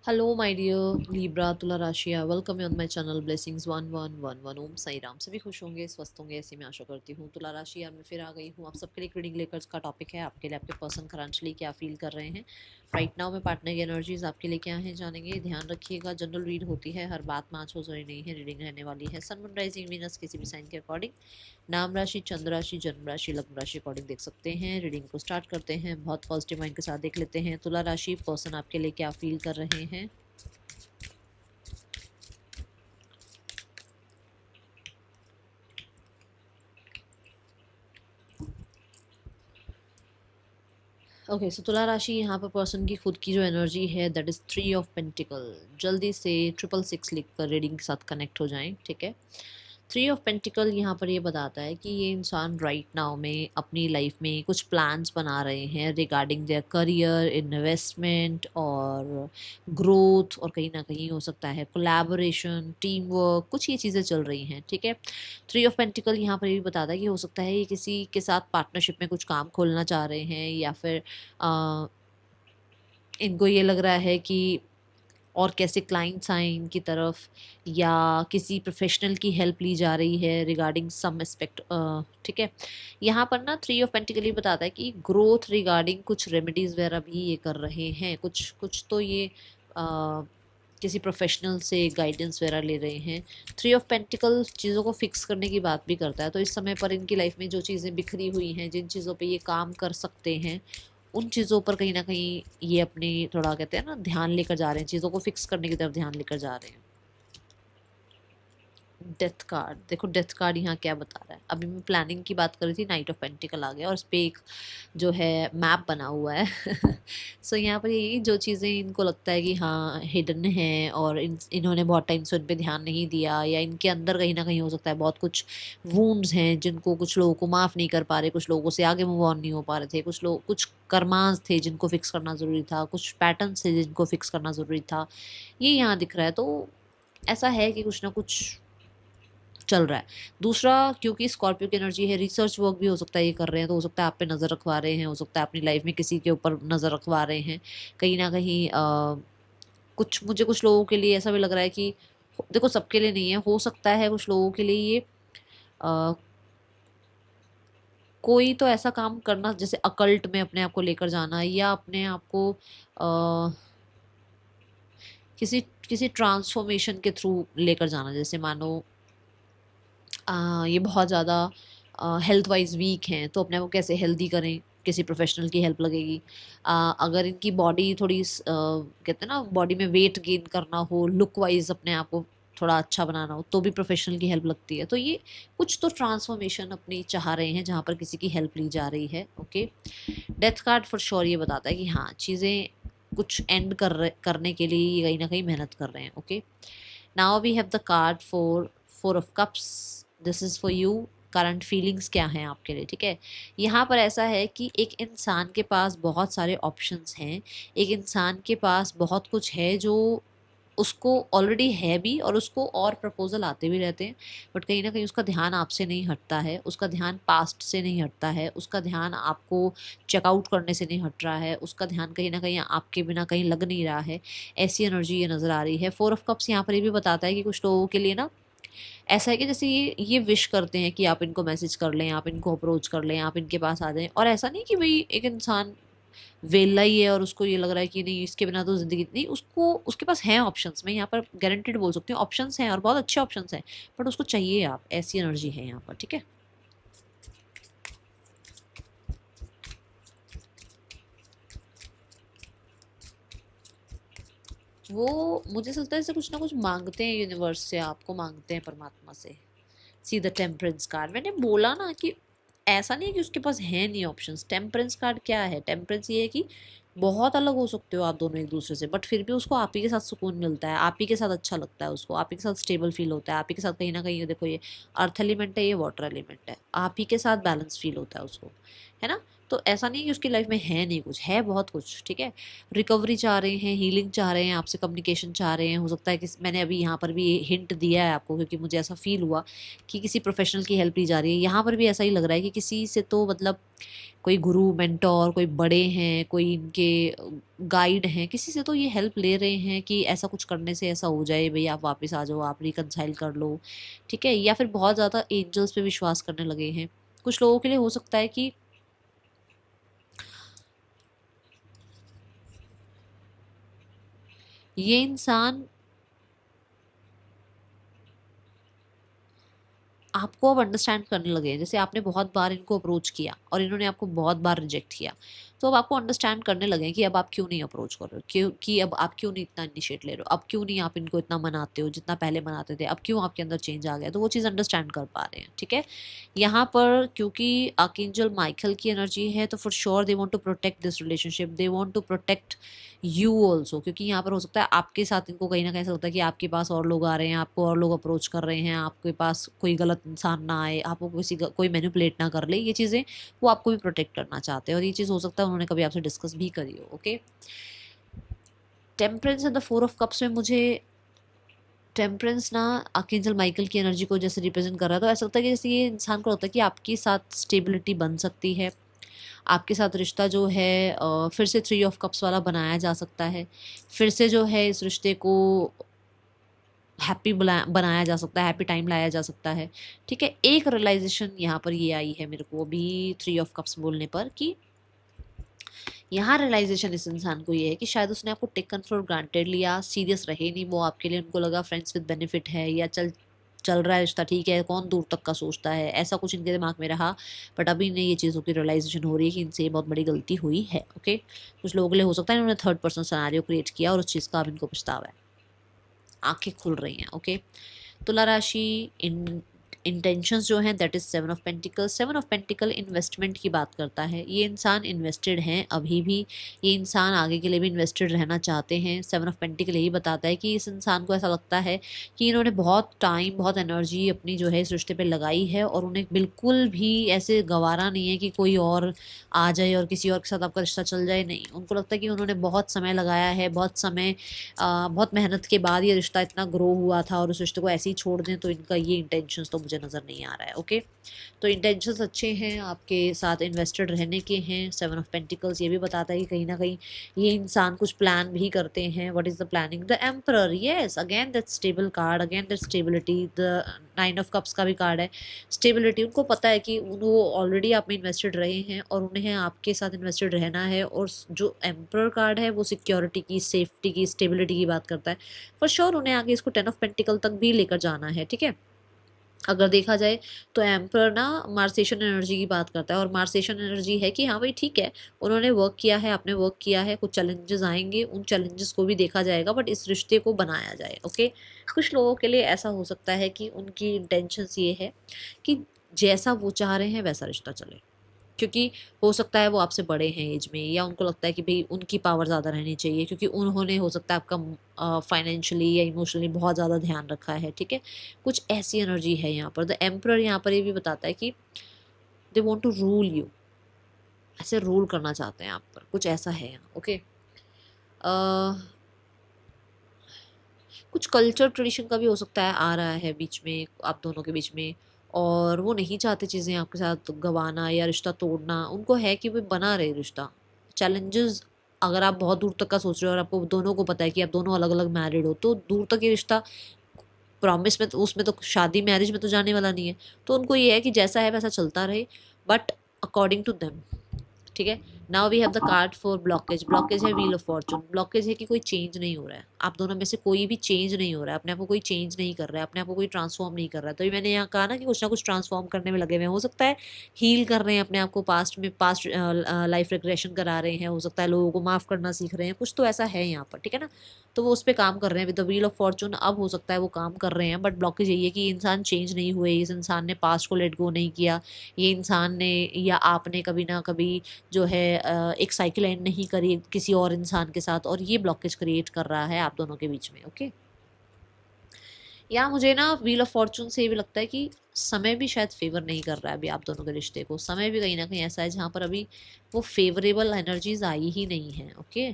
Hello my dear Libra तुला राशिया, welcome you on my channel blessings 1111। Om Sai Ram. सभी खुश होंगे, स्वस्थ होंगे, ऐसी मैं आशा करती हूँ। तुला राशि यार मैं फिर आ गई हूँ आप सबके लिए रीडिंग लेकर। का टॉपिक है आपके लिए, आपके पर्सन करंटली क्या फील कर रहे हैं राइट नाउ में। पार्टनर की एनर्जीज आपके लिए क्या है जानेंगे। ध्यान रखिएगा, जनरल रीड होती है, हर बात मैच हो जरूरी नहीं है। रीडिंग रहने वाली है सन मून राइजिंग वीनस किसी भी साइन के अकॉर्डिंग। नाम राशि, चंद्र राशि, जन्म राशि, लग्न राशि अकॉर्डिंग देख सकते हैं। रीडिंग को स्टार्ट करते हैं, बहुत पॉजिटिव माइंड के साथ देख लेते हैं। तुला राशि पर्सन आपके लिए क्या फील कर रहे हैं। ओके सो तुला राशि यहाँ पर पर्सन की खुद की जो एनर्जी है दैट इज 3 ऑफ पेंटिकल। जल्दी से 666 लिख कर रीडिंग के साथ कनेक्ट हो जाएं, ठीक है। 3 ऑफ पेंटिकल यहाँ पर ये बताता है कि ये इंसान राइट नाउ में अपनी लाइफ में कुछ प्लान्स बना रहे हैं रिगार्डिंग देयर करियर, इन्वेस्टमेंट और ग्रोथ, और कहीं ना कहीं हो सकता है कोलैबोरेशन, टीम वर्क, कुछ ये चीज़ें चल रही हैं, ठीक है। 3 ऑफ पेंटिकल यहाँ पर ये भी बताता है कि हो सकता है ये किसी के साथ पार्टनरशिप में कुछ काम खोलना चाह रहे हैं, या फिर अ, इनको ये लग रहा है कि और कैसे क्लाइंट्स आए इनकी तरफ, या किसी प्रोफेशनल की हेल्प ली जा रही है रिगार्डिंग सम एस्पेक्ट, ठीक है। यहाँ पर ना 3 ऑफ पेंटिकल बताता है कि ग्रोथ रिगार्डिंग कुछ रेमेडीज वगैरह भी ये कर रहे हैं, कुछ कुछ तो ये किसी प्रोफेशनल से गाइडेंस वगैरह ले रहे हैं। 3 ऑफ पेंटिकल चीज़ों को फिक्स करने की बात भी करता है, तो इस समय पर इनकी लाइफ में जो चीज़ें बिखरी हुई हैं, जिन चीज़ों पे ये काम कर सकते हैं, उन चीज़ों पर कहीं ना कहीं ये अपनी थोड़ा कहते हैं ना ध्यान लेकर जा रहे हैं, चीज़ों को फिक्स करने की तरफ ध्यान लेकर जा रहे हैं। डेथ कार्ड देखो, डेथ कार्ड यहाँ क्या बता रहा है। अभी मैं प्लानिंग की बात कर रही थी, नाइट ऑफ पेंटिकल आ गया और उस पर एक जो है मैप बना हुआ है। सो यहाँ पर यही जो चीज़ें इनको लगता है कि हाँ हिडन है और इन्होंने बहुत टाइम से उन पर ध्यान नहीं दिया, या इनके अंदर कहीं ना कहीं हो सकता है बहुत कुछ वूंड्स हैं जिनको कुछ लोगों को माफ़ नहीं कर पा रहे, कुछ लोगों से आगे मूव ऑन नहीं हो पा रहे थे, कुछ लोग कुछ कर्मांस थे जिनको फिक्स करना ज़रूरी था, कुछ पैटर्न्स थे जिनको फिक्स करना ज़रूरी था, ये यहाँ दिख रहा है। तो ऐसा है कि कुछ ना कुछ चल रहा है। दूसरा, क्योंकि स्कॉर्पियो की एनर्जी है, रिसर्च वर्क भी हो सकता है ये कर रहे हैं, तो हो सकता है आप पे नज़र रखवा रहे हैं, हो सकता है अपनी लाइफ में किसी के ऊपर नज़र रखवा रहे हैं कहीं ना कहीं। कुछ मुझे कुछ लोगों के लिए ऐसा भी लग रहा है कि देखो सबके लिए नहीं है, हो सकता है कुछ लोगों के लिए ये अ, कोई तो ऐसा काम करना जैसे अकल्ट में अपने आप को लेकर जाना, या अपने आप को किसी किसी ट्रांसफॉर्मेशन के थ्रू लेकर जाना। जैसे मानो ये बहुत ज़्यादा हेल्थ वाइज वीक हैं, तो अपने आप को कैसे हेल्दी करें, किसी प्रोफेशनल की हेल्प लगेगी। अगर इनकी बॉडी थोड़ी कहते हैं ना बॉडी में वेट गेन करना हो, लुक वाइज अपने आप को थोड़ा अच्छा बनाना हो, तो भी प्रोफेशनल की हेल्प लगती है। तो ये कुछ तो ट्रांसफॉर्मेशन अपनी चाह रहे हैं जहाँ पर किसी की हेल्प ली जा रही है, okay. Death card for sure ये बताता है कि हाँ चीज़ें कुछ एंड करने के लिए ये कहीं ना कहीं मेहनत कर रहे हैं, okay. Now we have the card for 4 of cups. This is for you. Current feelings क्या हैं आपके लिए, ठीक है। यहाँ पर ऐसा है कि एक इंसान के पास बहुत सारे ऑप्शंस हैं, एक इंसान के पास बहुत कुछ है जो उसको ऑलरेडी है भी, और उसको और प्रपोजल आते भी रहते हैं, बट कहीं ना कहीं उसका ध्यान आपसे नहीं हटता है, उसका ध्यान पास्ट से नहीं हटता है, उसका ध्यान आपको चेकआउट करने से नहीं हट रहा है, उसका ध्यान कहीं ना कहीं आपके बिना कहीं लग नहीं रहा है। ऐसी एनर्जी ये नज़र आ रही है। 4 ऑफ कप्स यहाँ पर ये भी बताता है कि कुछ लोगों के लिए ना ऐसा है कि जैसे ये विश करते हैं कि आप इनको मैसेज कर लें, आप इनको अप्रोच कर लें, आप इनके पास आ जाएं, और ऐसा नहीं कि भाई एक इंसान वेला ही है और उसको ये लग रहा है कि नहीं इसके बिना तो ज़िंदगी नहीं, उसको उसके पास हैं ऑप्शंस। मैं यहाँ पर गारंटेड बोल सकती हूँ ऑप्शंस हैं, और बहुत अच्छे ऑप्शंस हैं, बट उसको चाहिए आप, ऐसी एनर्जी है यहाँ पर, ठीक है। वो मुझे लगता है जैसे कुछ ना कुछ मांगते हैं यूनिवर्स से, आपको मांगते हैं परमात्मा से। सी द टेम्परेंस कार्ड, मैंने बोला ना कि ऐसा नहीं है कि उसके पास है नहीं ऑप्शंस। टेम्परेंस कार्ड क्या है, टेम्परेंस ये है कि बहुत अलग हो सकते हो आप दोनों एक दूसरे से, बट फिर भी उसको आप ही के साथ सुकून मिलता है, आप ही के साथ अच्छा लगता है, उसको आप ही के साथ स्टेबल फील होता है, आप ही के साथ कहीं ना कहीं देखो ये अर्थ एलिमेंट है, ये वाटर एलिमेंट है, आप ही के साथ बैलेंस फील होता है उसको, है ना। तो ऐसा नहीं है कि उसकी लाइफ में है नहीं कुछ, है बहुत कुछ, ठीक है। रिकवरी चाह रहे हैं, हीलिंग चाह रहे हैं, आपसे कम्युनिकेशन चाह रहे हैं। हो सकता है कि मैंने अभी यहाँ पर भी हिंट दिया है आपको, क्योंकि मुझे ऐसा फील हुआ कि किसी प्रोफेशनल की हेल्प ली जा रही है। यहाँ पर भी ऐसा ही लग रहा है कि किसी से तो मतलब कोई गुरु, मेंटोर, कोई बड़े हैं, कोई इनके गाइड हैं, किसी से तो ये हेल्प ले रहे हैं कि ऐसा कुछ करने से ऐसा हो जाए, भई आप वापस आ जाओ, आप रिकंसाइल कर लो, ठीक है। या फिर बहुत ज़्यादा एंजल्स पे विश्वास करने लगे हैं। कुछ लोगों के लिए हो सकता है कि ये इंसान आपको अब अंडरस्टैंड करने लगे हैं। जैसे आपने बहुत बार इनको अप्रोच किया और इन्होंने आपको बहुत बार रिजेक्ट किया, तो अब आपको अंडरस्टैंड करने लगे हैं कि अब आप क्यों नहीं अप्रोच कर रहे हो, क्यों कि अब आप क्यों नहीं इतना इनिशिएट ले रहे हो, अब क्यों नहीं आप इनको इतना मनाते हो जितना पहले मनाते थे, अब क्यों आपके अंदर चेंज आ गया। तो वो चीज़ अंडरस्टैंड कर पा रहे हैं, ठीक है। यहाँ पर क्योंकि आर्कएंजल माइकल की एनर्जी है, तो for sure they want to protect this relationship, they want to protect you also. क्योंकि यहाँ पर हो सकता है आपके साथ इनको कहीं ना कहीं ऐसा लगता है कि आपके पास और लोग आ रहे हैं, आपको और लोग अप्रोच कर रहे हैं, आपके पास कोई गलत इंसान ना आए, आपको कोई मैनिपुलेट ना कर ले, ये चीज़ें वो आपको भी प्रोटेक्ट करना चाहते हैं। और ये चीज़ हो सकता है उन्होंने कभी आपसे डिस्कस भी करी हो, okay. Temperance and the 4 of cups में मुझे टेम्परेंस ना आर्कएंजल माइकल की एनर्जी को जैसे रिप्रेजेंट कर रहा है, तो ऐसा लगता है कि जैसे ये इंसान को लगता है कि आपके साथ स्टेबिलिटी बन सकती है, आपके साथ रिश्ता जो है फिर से 3 ऑफ कप्स वाला बनाया जा सकता है, फिर से जो है इस रिश्ते को हैप्पी बनाया जा सकता है, हैप्पी टाइम लाया जा सकता है, ठीक है। एक रियलाइजेशन यहाँ पर ये आई है मेरे को अभी 3 ऑफ कप्स बोलने पर, कि यहाँ रियलाइजेशन इस इंसान को ये है कि शायद उसने आपको टेकन फॉर ग्रांटेड लिया, सीरियस रहे नहीं वो आपके लिए, उनको लगा फ्रेंड्स विद बेनिफिट है, या चल चल रहा है रिश्ता, ठीक है, कौन दूर तक का सोचता है, ऐसा कुछ इनके दिमाग में रहा। बट अभी इन्हें ये चीज़ों की रियलाइजेशन हो रही है कि इनसे ये बहुत बड़ी गलती हुई है, ओके। कुछ लोगों के लिए हो सकता है इन्होंने थर्ड पर्सन सिनेरियो क्रिएट किया और उस चीज़ का अब इनको पछतावा है, आंखें खुल रही हैं, ओके। तुला राशि इन इंटेंशंस जो हैं that is 7 of pentacle. 7 of pentacle investment की बात करता है। ये इंसान इन्वेस्टेड हैं अभी भी, ये इंसान आगे के लिए भी इन्वेस्टेड रहना चाहते हैं। 7 ऑफ पेंटिकल यही बताता है कि इस इंसान को ऐसा लगता है कि इन्होंने बहुत टाइम, बहुत एनर्जी अपनी जो है इस रिश्ते पे लगाई है, और उन्हें बिल्कुल भी ऐसे गवारा नहीं है कि कोई और आ जाए और किसी और के साथ आपका रिश्ता चल जाए। नहीं, उनको लगता है कि उन्होंने बहुत समय लगाया है, बहुत समय बहुत मेहनत के बाद ये रिश्ता इतना ग्रो हुआ था, और उस रिश्ते को ऐसे ही छोड़ दें तो इनका ये इंटेंशंस तो मुझे नज़र नहीं आ रहा है, ओके। तो इंटेंशंस अच्छे हैं, आपके साथ इन्वेस्टेड रहने के हैं। 7 ऑफ पेंटिकल्स ये भी बताता है कि कहीं ना कहीं ये इंसान कुछ प्लान भी करते हैं। What is the planning? The emperor, yes, again that stable card, again that stability. The 9 of cups का भी कार्ड है, स्टेबिलिटी। उनको पता है कि वो ऑलरेडी आप में इन्वेस्टेड रहे हैं और उन्हें आपके साथ इन्वेस्टेड रहना है। और जो एम्परर कार्ड है वो सिक्योरिटी की, सेफ्टी की, स्टेबिलिटी की बात करता है। फॉर श्योर उन्हें आगे इसको 10 ऑफ पेंटिकल तक भी लेकर जाना है, ठीक है। अगर देखा जाए तो एम्पर ना मार्सेशन एनर्जी की बात करता है, और मार्सेशन एनर्जी है कि हाँ भाई ठीक है, उन्होंने वर्क किया है, आपने वर्क किया है, कुछ चैलेंजेस आएंगे, उन चैलेंजेस को भी देखा जाएगा, बट इस रिश्ते को बनाया जाए, ओके। कुछ लोगों के लिए ऐसा हो सकता है कि उनकी इंटेंशंस ये है कि जैसा वो चाह रहे हैं वैसा रिश्ता चले, क्योंकि हो सकता है वो आपसे बड़े हैं एज में, या उनको लगता है कि भाई उनकी पावर ज़्यादा रहनी चाहिए, क्योंकि उन्होंने हो सकता है आपका फाइनेंशियली या इमोशनली बहुत ज़्यादा ध्यान रखा है, ठीक है। कुछ ऐसी एनर्जी है यहाँ पर। द एम्परर यहाँ पर ये भी बताता है कि they want to rule you, ऐसे रूल करना चाहते हैं आप पर, कुछ ऐसा है यहाँ, ओके। कुछ कल्चर ट्रेडिशन का भी हो सकता है आ रहा है बीच में, आप दोनों के बीच में, और वो नहीं चाहते चीज़ें आपके साथ गंवाना या रिश्ता तोड़ना। उनको है कि वो बना रहे रिश्ता। चैलेंजेस, अगर आप बहुत दूर तक का सोच रहे हो और आपको दोनों को पता है कि आप दोनों अलग अलग मैरिड हो, तो दूर तक ये रिश्ता प्रॉमिस में तो, उसमें तो शादी मैरिज में तो जाने वाला नहीं है। तो उनको ये है कि जैसा है वैसा चलता रहे, बट अकॉर्डिंग टू देम, ठीक है। Now we have the card for blockage. Blockage है व्हील ऑफ फॉर्चून। ब्लॉकेज है कि कोई चेंज नहीं हो रहा है, आप दोनों में से कोई भी चेंज नहीं हो रहा है, अपने आप को कोई चेंज नहीं कर रहा है, अपने आप को कोई ट्रांसफॉर्म नहीं कर रहा है। तो ये मैंने यहाँ कहा ना कि कुछ ना कुछ ट्रांसफॉर्म करने में लगे हुए हैं। हो सकता है हील कर रहे हैं अपने आप को, पास्ट में पास्ट लाइफ रिग्रेशन करा रहे हैं, हो सकता है लोगों को माफ़ करना सीख रहे हैं, कुछ तो ऐसा है यहाँ पर, ठीक है ना। तो वो उस पर काम कर रहे हैं with the wheel of Fortune. अब हो सकता है वो काम कर रहे हैं, बट ब्लॉकेज यही है कि इंसान चेंज नहीं हुए, इस इंसान ने पास्ट को लेट गो नहीं किया, ये इंसान ने या आपने कभी ना कभी जो है एक साइकिल एंड नहीं करी किसी और इंसान के साथ, और ये ब्लॉकेज क्रिएट कर रहा है आप दोनों के बीच में, ओके। या मुझे ना व्हील ऑफ फॉर्चून से ये भी लगता है कि समय भी शायद फेवर नहीं कर रहा है अभी आप दोनों के रिश्ते को। समय भी कहीं ना कहीं ऐसा है जहाँ पर अभी वो फेवरेबल एनर्जीज आई ही नहीं है। ओके,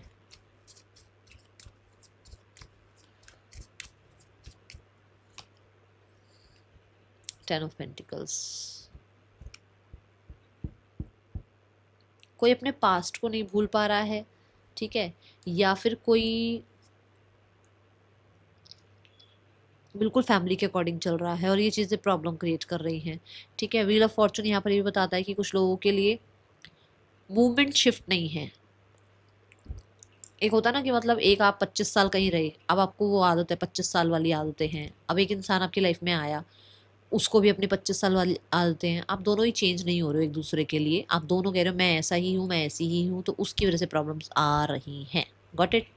टेन ऑफ पेंटिकल्स, कोई अपने पास्ट को नहीं भूल पा रहा है, ठीक है, या फिर कोई बिल्कुल फैमिली के अकॉर्डिंग चल रहा है और ये चीज़ें प्रॉब्लम क्रिएट कर रही हैं। ठीक है, व्हील ऑफ फॉर्चून यहाँ पर ये भी बताता है कि कुछ लोगों के लिए मूवमेंट शिफ्ट नहीं है। एक होता ना कि मतलब एक आप 25 साल कहीं रहे, अब आपको वो आदत है, 25 साल वाली आदतें हैं। अब एक इंसान आपकी लाइफ में आया, उसको भी अपनी 25 साल वाली आदतें हैं। आप दोनों ही चेंज नहीं हो रहे हो एक दूसरे के लिए, आप दोनों कह रहे हो मैं ऐसा ही हूँ, मैं ऐसी ही हूँ, तो उसकी वजह से प्रॉब्लम्स आ रही हैं। Got it.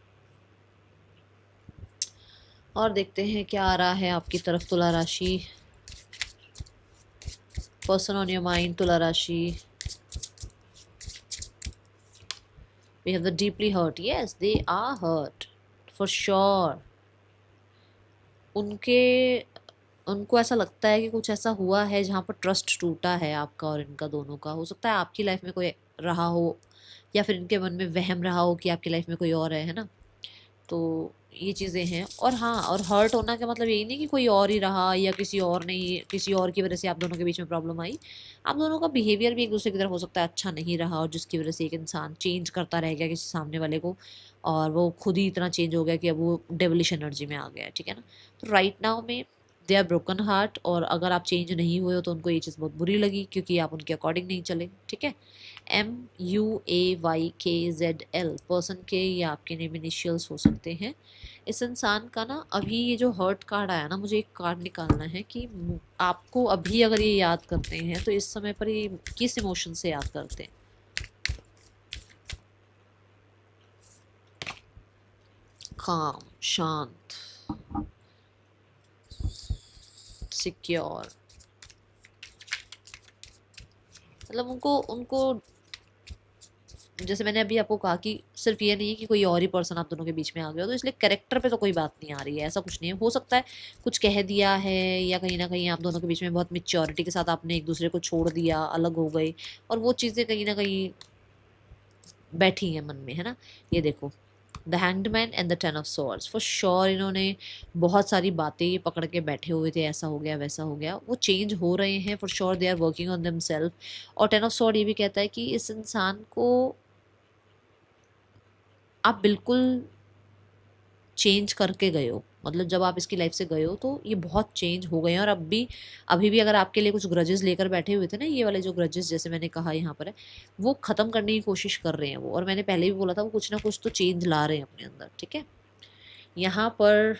और देखते हैं क्या आ रहा है आपकी तरफ तुला राशि। पर्सन ऑन योर माइंड तुला राशि। We have the deeply hurt. Yes, they are hurt for sure. उनके उनको ऐसा लगता है कि कुछ ऐसा हुआ है जहाँ पर ट्रस्ट टूटा है आपका और इनका दोनों का। हो सकता है आपकी लाइफ में कोई रहा हो, या फिर इनके मन में वहम रहा हो कि आपकी लाइफ में कोई और है ना। तो ये चीज़ें हैं। और हाँ, और हर्ट होना का मतलब यही नहीं कि कोई और ही रहा या किसी और नहीं, किसी और की वजह से आप दोनों के बीच में प्रॉब्लम आई। आप दोनों का बिहेवियर भी एक दूसरे की तरफ हो सकता है अच्छा नहीं रहा, और जिसकी वजह से एक इंसान चेंज करता रह गया किसी सामने वाले को, और वो खुद ही इतना चेंज हो गया कि अब वो डेविलिश एनर्जी में आ गया है। ठीक है ना। तो राइट नाउ में दे आर ब्रोकन हार्ट, और अगर आप चेंज नहीं हुए हो तो उनको ये चीज़ बहुत बुरी लगी क्योंकि आप उनके अकॉर्डिंग नहीं चले। ठीक है। MUAYKZL पर्सन के या आपके नेम इनिशियल्स हो सकते हैं। इस इंसान का ना अभी ये जो हर्ट कार्ड आया ना, मुझे एक कार्ड निकालना है कि आपको अभी अगर ये याद करते हैं तो इस समय पर ये किस इमोशन से याद करते हैं। काम, शांत, सिक्योर, मतलब उनको उनको जैसे मैंने अभी आपको कहा कि सिर्फ ये नहीं है कि कोई और ही पर्सन आप दोनों के बीच में आ गया हो, तो इसलिए कैरेक्टर पे तो कोई बात नहीं आ रही है, ऐसा कुछ नहीं है। हो सकता है कुछ कह दिया है, या कहीं ना कहीं आप दोनों के बीच में बहुत मेच्योरिटी के साथ आपने एक दूसरे को छोड़ दिया, अलग हो गए, और वो चीज़ें कहीं ना कहीं बैठी हैं मन में, है ना। ये देखो, the hanged man and the ten of swords, for sure इन्होंने बहुत सारी बातें पकड़ के बैठे हुए थे, ऐसा हो गया वैसा हो गया। वो चेंज हो रहे हैं for sure, they are working on them self. और टेन ऑफ सॉर्ड ये भी कहता है कि इस इंसान को आप बिल्कुल चेंज करके गए हो, मतलब जब आप इसकी लाइफ से गए हो तो ये बहुत चेंज हो गए हैं। और अभी भी अगर आपके लिए कुछ ग्रजेस लेकर बैठे हुए थे ना, ये वाले जो ग्रजेस जैसे मैंने कहा यहाँ पर है, वो ख़त्म करने की कोशिश कर रहे हैं वो। और मैंने पहले भी बोला था वो कुछ ना कुछ तो चेंज ला रहे हैं अपने अंदर। ठीक है। यहाँ पर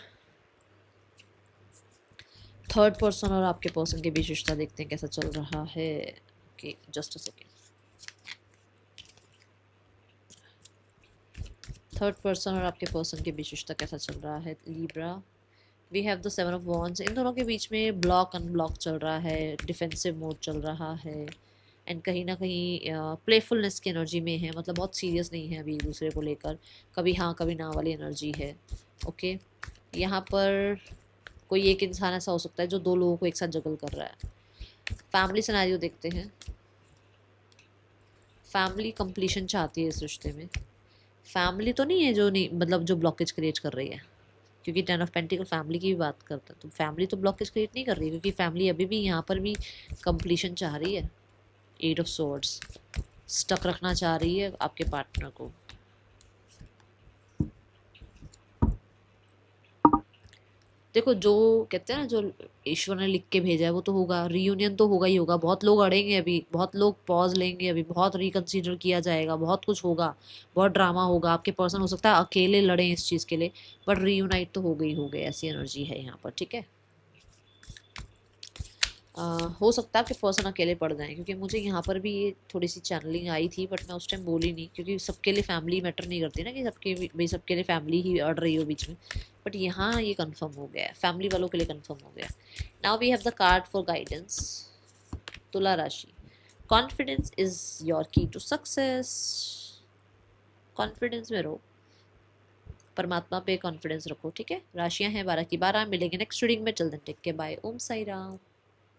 थर्ड पर्सन और आपके पर्सन के बीच रिश्ता देखते हैं कैसा चल रहा है। Okay, just a second. Third person और आपके पर्सन के बीच रिश्ता कैसा चल रहा है Libra. We have the seven of wands. इन दोनों के बीच में ब्लॉक अनब्लॉक चल रहा है, डिफेंसिव मोड चल रहा है, एंड कहीं ना कहीं प्लेफुलनेस की एनर्जी में है, मतलब बहुत सीरियस नहीं है अभी एक दूसरे को लेकर, कभी हाँ कभी ना वाली एनर्जी है। ओके। यहाँ पर कोई एक इंसान ऐसा हो सकता है जो दो लोगों को एक साथ जगल कर रहा है। फैमिली सिनेरियो देखते हैं। फैमिली कंप्लीशन चाहती है इस रिश्ते में। फैमिली तो नहीं है जो नहीं, मतलब जो ब्लॉकेज क्रिएट कर रही है, क्योंकि टेन ऑफ पेंटिकल फैमिली की भी बात करता है, तो फैमिली तो ब्लॉकेज क्रिएट नहीं कर रही है, क्योंकि फैमिली अभी भी यहाँ पर भी कंप्लीशन चाह रही है। एट ऑफ सोर्ड्स, स्टक रखना चाह रही है आपके पार्टनर को। देखो, जो कहते हैं ना, जो ईश्वर ने लिख के भेजा है वो तो होगा, रीयूनियन तो होगा ही होगा। बहुत लोग अड़ेंगे अभी, बहुत लोग पॉज लेंगे अभी, बहुत रिकंसीडर किया जाएगा, बहुत कुछ होगा, बहुत ड्रामा होगा। आपके पर्सन हो सकता है अकेले लड़ें इस चीज़ के लिए, बट रीयूनाइट तो हो गई, ऐसी एनर्जी है यहाँ पर। ठीक है। हो सकता है आपके पर्सन अकेले पड़ जाएँ, क्योंकि मुझे यहाँ पर भी ये थोड़ी सी चैनलिंग आई थी, बट मैं उस टाइम बोली नहीं, क्योंकि सबके लिए फैमिली मैटर नहीं करती ना, कि सबके भाई सबके लिए फैमिली ही अड़ रही हो बीच में। बट यहाँ ये कंफर्म हो गया है, फैमिली वालों के लिए कंफर्म हो गया। Now we have the card for guidance. तुला राशि, confidence is your key to success. Confidence में रहो, परमात्मा पे कॉन्फिडेंस रखो, ठीक है। राशियां हैं 12 की 12, मिलेंगे नेक्स्ट रीडिंग में, चल दें टेक के, बाय, ओम साई राम।